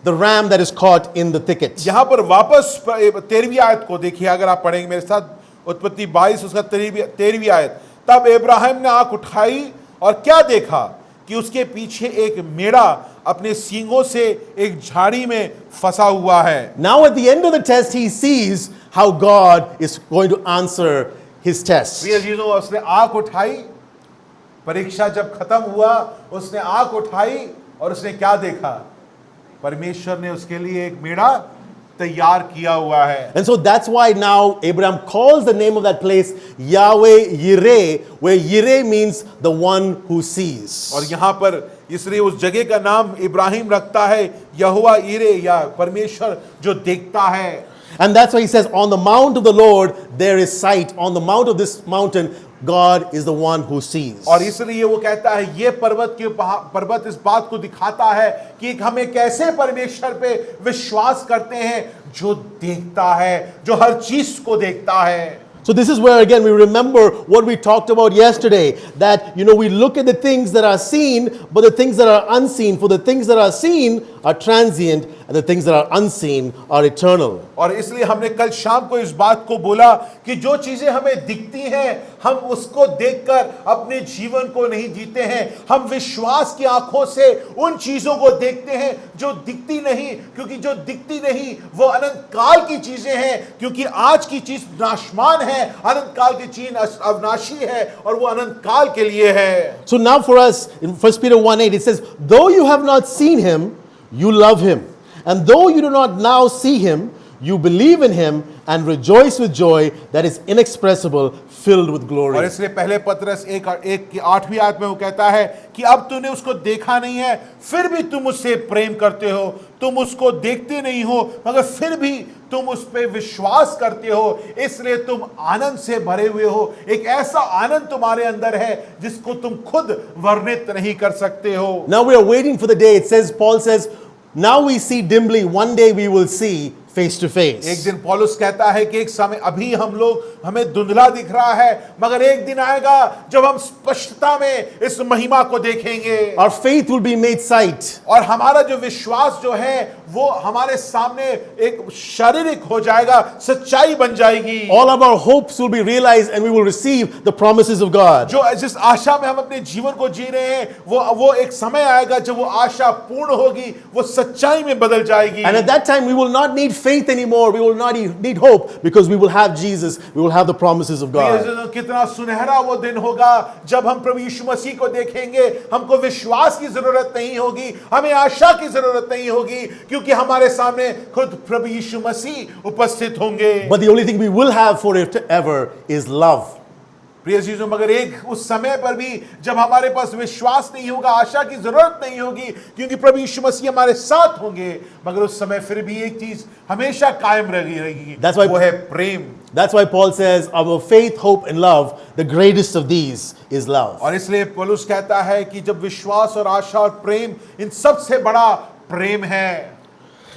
the ram that is caught in the thicket. यहां पर वापस 13वीं आयत को देखिए, अगर आप पढ़ेंगे मेरे साथ, उत्पत्ति 22 उसका 13वीं आयत। तब इब्राहिम ने आंख उठाई और क्या देखा कि उसके पीछे एक मेढ़ा अपने सींगों से एक झाड़ी में फंसा हुआ है। Now at the end of the test he sees how God is going to answer his test. प्रिय चीजों, उसने आंख उठाई, परीक्षा जब खत्म हुआ उसने आंख उठाई और उसने क्या देखा? परमेश्वर ने उसके लिए एक मेढ़ा तैयार किया हुआ है। And so that's why now Abraham calls the name of that place Yahweh Yireh, where Yireh means the one who sees. और यहाँ पर इसलिए उस जगह का नाम इब्राहिम रखता है यहोवा यिरे, या परमेश्वर जो देखता है। And that's why he says, on the mount of the Lord there is sight. On the mount of this mountain, God is the one who sees. और इसलिए वो कहता है ये पर्वत इस बात को दिखाता है कि हमें कैसे परमेश्वर पे विश्वास करते हैं, जो देखता है, जो हर चीज को देखता है। So this is where again we remember what we talked about yesterday, that we look at the things that are seen, but the things that are unseen. For the things that are seen are transient and the things that are unseen are eternal. और इसलिए हमने कल शाम को इस बात को बोला कि जो चीजें हमें दिखती हैं हम उसको देखकर अपने जीवन को नहीं जीते हैं, हम विश्वास की आंखों से उन चीजों को देखते हैं जो दिखती नहीं, क्योंकि जो दिखती नहीं वो अनंत काल की चीजें हैं, क्योंकि आज की चीज नाशमान है, अनंत काल की चीज अविनाशी है और वो अनंत काल के लिए है. So now for us, in 1 Peter 1:8, it says, though you have not seen him, you love him. And though you do not now see him, you believe in him and rejoice with joy that is inexpressible, filled with और glory. इसलिए पहले पत्रस 1 की 8वीं आयत में वो कहता है कि अब तूने उसको देखा नहीं है, फिर भी तुम उससे प्रेम करते हो, तुम उसको देखते नहीं हो मगर फिर भी तुम उस पे विश्वास करते हो, इसलिए तुम आनंद से भरे हुए हो. एक ऐसा आनंद तुम्हारे अंदर है जिसको तुम खुद वर्णित नहीं कर सकते हो. Now we are waiting for the day. It says, Paul says, now we see dimly, one day we will see face to face. एक दिन पौलुस कहता है कि एक समय अभी हमें धुंधला दिख रहा है, मगर एक दिन आएगा जब हम स्पष्टता में इस महिमा को देखेंगे. Our faith will be made sight. और हमारा जो विश्वास जो है वो हमारे सामने एक शारीरिक हो जाएगा, सच्चाई बन जाएगी. All of our hopes will be realized and we will receive the promises of God. जो जिस आशा में हम अपने जीवन को जी रहे हैं वो एक समय आएगा जब वो आशा पूर्ण होगी, वो सच्चाई में बदल जाएगी. And at that time we will not need faith anymore. We will not need hope because we will have Jesus. We will have the promises of God. कितना सुनहरा वो दिन होगा जब हम प्रभु यीशु मसीह को देखेंगे. हमको विश्वास की जरूरत नहीं होगी, हमें आशा की जरूरत नहीं होगी, क्योंकि हमारे सामने खुद प्रभु यीशु मसीह उपस्थित होंगे. But the only thing we will have forever is love. प्रिय चीजों, मगर एक उस समय पर भी जब हमारे पास विश्वास नहीं होगा, आशा की जरूरत नहीं होगी, क्योंकि प्रभु यीशु मसीह हमारे साथ होंगे, मगर उस समय फिर भी एक चीज हमेशा कायम रहेगी, वो है प्रेम. That's why Paul says, our faith, hope and love, the greatest of these is love. और इसलिए पौलुस कहता है कि जब विश्वास और आशा और प्रेम, इन सबसे बड़ा प्रेम है.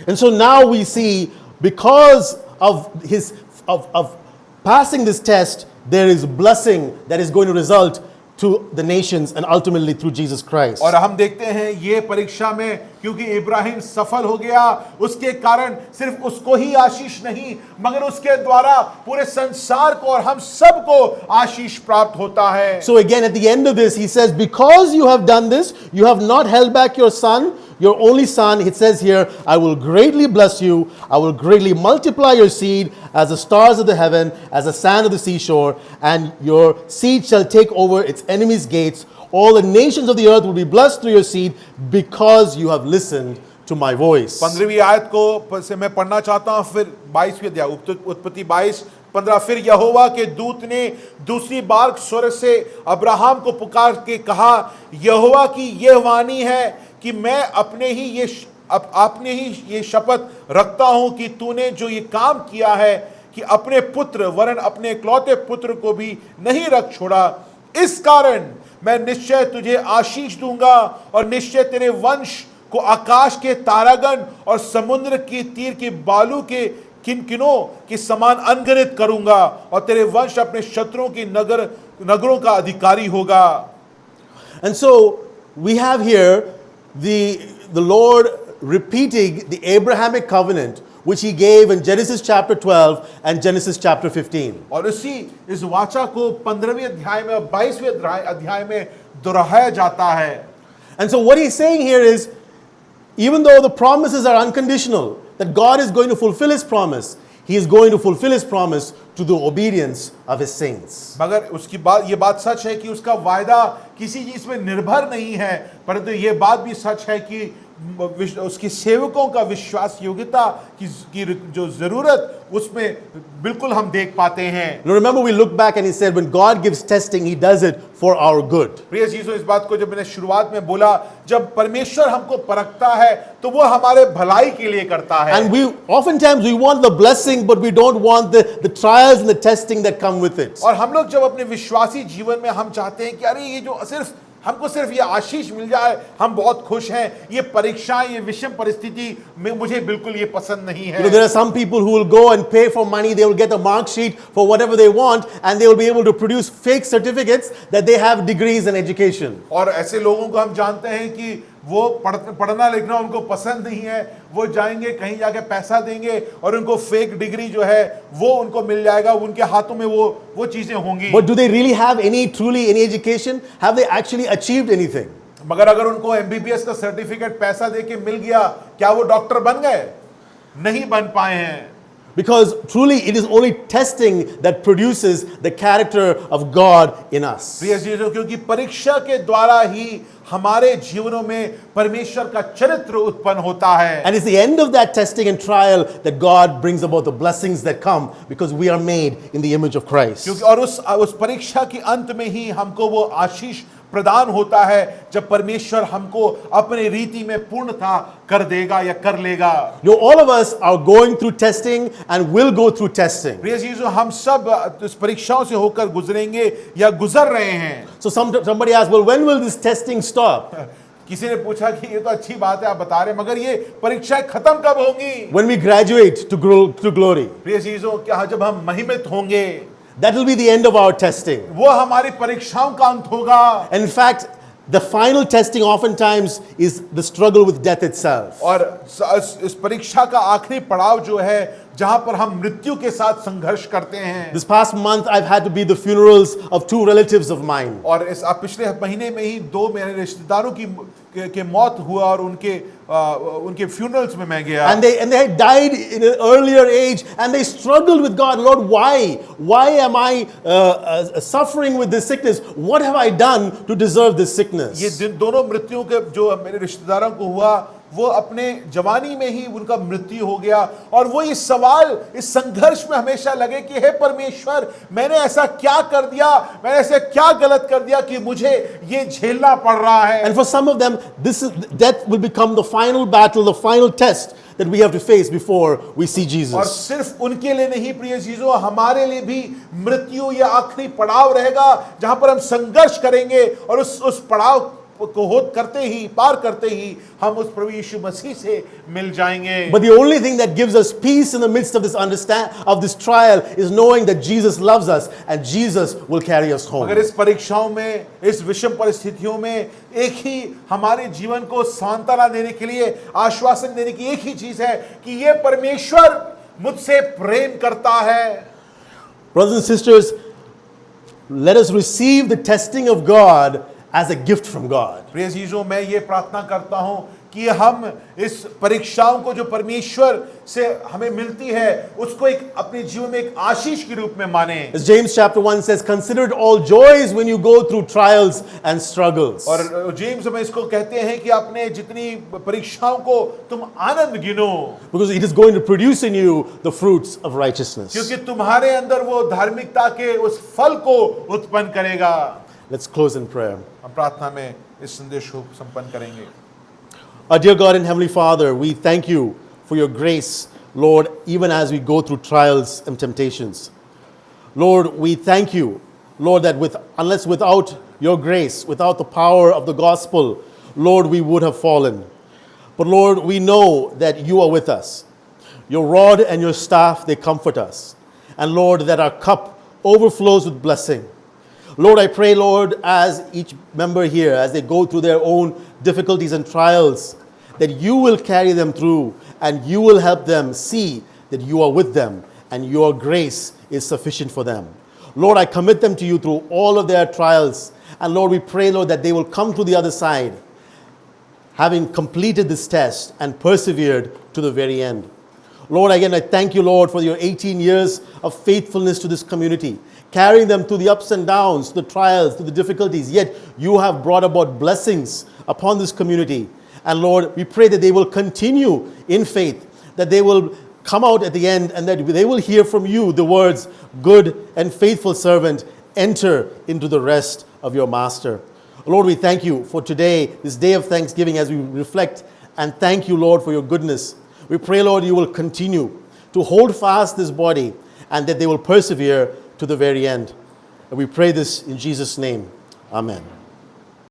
And so now we see, because of his of passing this test, there is blessing that is going to result to the nations and ultimately through Jesus Christ. और हम देखते हैं ये परीक्षा में, क्योंकि इब्राहिम सफल हो गया, उसके कारण सिर्फ उसको ही आशीष नहीं मगर उसके द्वारा पूरे संसार को और हम सब को आशीष प्राप्त होता है. So again at the end of this he says, because you have done this, you have not held back your son, your only son. It says here, I will greatly bless you, I will greatly multiply your seed as the stars of the heaven, as the sand of the seashore, and your seed shall take over its enemies' gates. All the nations of the earth will be blessed through your seed, because you have listened to my voice. 15वीं आयत को से मैं पढ़ना चाहता हूं. फिर 22वीं अध्याय, उत्पत्ति 22:15. फिर यहोवा के दूत ने दूसरी बार स्वर्ग से अब्राहम को पुकार के कहा, यहोवा की यह वाणी है कि मैं आपने ही ये शपथ रखता हूं कि तूने जो ये काम किया है कि अपने पुत्र वरन अपने इकलौते पुत्र को भी नहीं रख छोड़ा, इस कारण मैं निश्चय तुझे आशीष दूंगा और निश्चय तेरे वंश को आकाश के तारागण और समुद्र की तीर के बालू के किनकिनों के समान अनगिनत करूंगा और तेरे वंश अपने शत्रुओं के नगरों का अधिकारी होगा. And so we have here the Lord repeating the Abrahamic covenant which he gave in Genesis chapter 12 and Genesis chapter 15. और इस वाचा को 15वें अध्याय में और 22वें अध्याय में दोहराया जाता है. And so what he's saying here is, even though the promises are unconditional, that God is going to fulfill his promise, he is going to fulfill his promise to the obedience of his saints. मगर उसकी बात, ये बात सच है कि उसका वायदा किसी चीज पे निर्भर नहीं है, परंतु ये बात भी सच है कि उसके सेवकों का विश्वास योग्यता की जो जरूरत उसमें बिल्कुल हम देख पाते हैं. Now remember, we look back and he said, when God gives testing, he does it for our good. प्रिय चीजों, इस बात को जब मैंने शुरुआत में बोला, जब परमेश्वर हमको परखता है तो वो हमारे भलाई के लिए करता है. And we oftentimes we want the blessing, but we don't want the trials and the testing that come with it. और हम लोग जब अपने विश्वासी जीवन में हम चाहते हैं कि अरे ये जो हमको सिर्फ ये आशीष मिल जाए, हम बहुत खुश हैं, ये परीक्षाएं, ये विषम परिस्थिति में मुझे बिल्कुल ये पसंद नहीं है. You know, there are some people who will go and pay for money, they will get a mark sheet for whatever they want, and they will be able to produce fake certificates that they have degrees in education. और ऐसे लोगों को हम जानते हैं कि वो पढ़ना लिखना उनको पसंद नहीं है, वो जाएंगे कहीं जाके पैसा देंगे और उनको फेक डिग्री जो है वो उनको मिल जाएगा, उनके हाथों में वो चीजें होंगी। But do they really have any education? Have they actually achieved anything? मगर अगर उनको एमबीबीएस का सर्टिफिकेट पैसा देके मिल गया, क्या वो डॉक्टर बन गए? नहीं बन पाए हैं। Because truly it is only testing that produces the character of God in us. प्रिय जीजों, क्योंकि परीक्षा के द्वारा ही हमारे जीवनों में परमेश्वर का चरित्र उत्पन्न होता है। And it's the end of that testing and trial that God brings about the blessings that come because we are made in the image of Christ. क्योंकि और उस परीक्षा के अंत में ही हमको वो आशीष प्रदान होता है जब परमेश्वर हमको अपने रीति में पूर्णता कर देगा या कर लेगा। You know, all of us are going through testing and will go through testing. प्रिय जीजों, हम सब इस परीक्षाओं से होकर गुजरेंगे या गुजर रहे हैं। So somebody asked, well, when will this testing stop? किसी ने पूछा कि ये तो अच्छी बात है आप बता रहे, मगर ये परीक्षाएं खत्म कब होंगी? When we graduate to glory. प्रिय जीजों, क्या जब हम महिमित होंगे, That will be the end of our testing. वो हमारी परीक्षाओं का अंत होगा। And in fact, the final testing oftentimes is the struggle with death itself. और इस परीक्षा का आखिरी पड़ाव जो है जहां पर हम मृत्यु के साथ संघर्ष करते हैं। This past month I've had to be the funerals of two relatives of mine. और इस पिछले महीने में ही दो मेरे रिश्तेदारों की मौत हुआ और उनके फ्यूनरल्स में मैं गया। And they had died in an earlier age and they struggled with God. Lord, why am I suffering with this sickness? What have I done to deserve this sickness? ये दोनों मृत्युओं के जो मेरे रिश्तेदारों को हुआ, वो अपने जवानी में ही उनका मृत्यु हो गया और वो इस सवाल, इस संघर्ष में हमेशा लगे कि हे परमेश्वर, मैंने ऐसा क्या कर दिया, मैंने ऐसा क्या गलत कर दिया कि मुझे ये झेलना पड़ रहा है। And for some of them, death will become the final battle, the final test that we have to face before we see और Jesus. सिर्फ उनके लिए नहीं प्रिय चीजों, हमारे लिए भी मृत्यु या आखिरी पड़ाव रहेगा जहां पर हम संघर्ष करेंगे और उस पड़ाव को पार करते ही हम उस प्रभु यीशु मसीह से मिल जाएंगे। But the only thing that gives us peace in the midst of this trial is knowing that Jesus loves us and Jesus will carry us home. अगर इस परीक्षाओं में, इस विषम परिस्थितियों में एक ही हमारे जीवन को सांत्वना देने के लिए, आश्वासन देने की एक ही चीज है कि ये परमेश्वर मुझसे प्रेम करता है। Brothers and sisters, let us receive the testing of God as a gift from God. प्रिय चीजों, मैं ये प्रार्थना करता हूं कि हम इस परीक्षाओं को जो परमेश्वर से हमें मिलती है उसको एक अपने जीवन में एक आशीष के रूप में माने। As James chapter 1 says, consider it all joys when you go through trials and struggles. और जेम्स में इसको कहते हैं कि अपने जितनी परीक्षाओं को तुम आनंद गिनो, Because it is going to produce in you the fruits of righteousness. क्योंकि तुम्हारे अंदर वो धार्मिकता के उस फल को उत्पन्न करेगा। Let's close in prayer. हम प्रार्थना में इस संदेश को संपन्न करेंगे। Our dear God and Heavenly Father, we thank you for your grace, Lord, even as we go through trials and temptations. Lord, we thank you, Lord, that unless without your grace, without the power of the gospel, Lord, we would have fallen. But Lord, we know that you are with us. Your rod and your staff, they comfort us. And Lord, that our cup overflows with blessing. Lord, I pray, Lord, as each member here, as they go through their own difficulties and trials, that you will carry them through and you will help them see that you are with them and your grace is sufficient for them. Lord, I commit them to you through all of their trials. And Lord, we pray, Lord, that they will come through the other side, having completed this test and persevered to the very end. Lord, again, I thank you, Lord, for your 18 years of faithfulness to this community, carrying them through the ups and downs, the trials, to the difficulties. Yet you have brought about blessings upon this community. And Lord, we pray that they will continue in faith, that they will come out at the end and that they will hear from you the words, good and faithful servant, enter into the rest of your master. Lord, we thank you for today, this day of thanksgiving, as we reflect and thank you, Lord, for your goodness. We pray, Lord, you will continue to hold fast this body and that they will persevere to the very end. And we pray this in Jesus' name. Amen.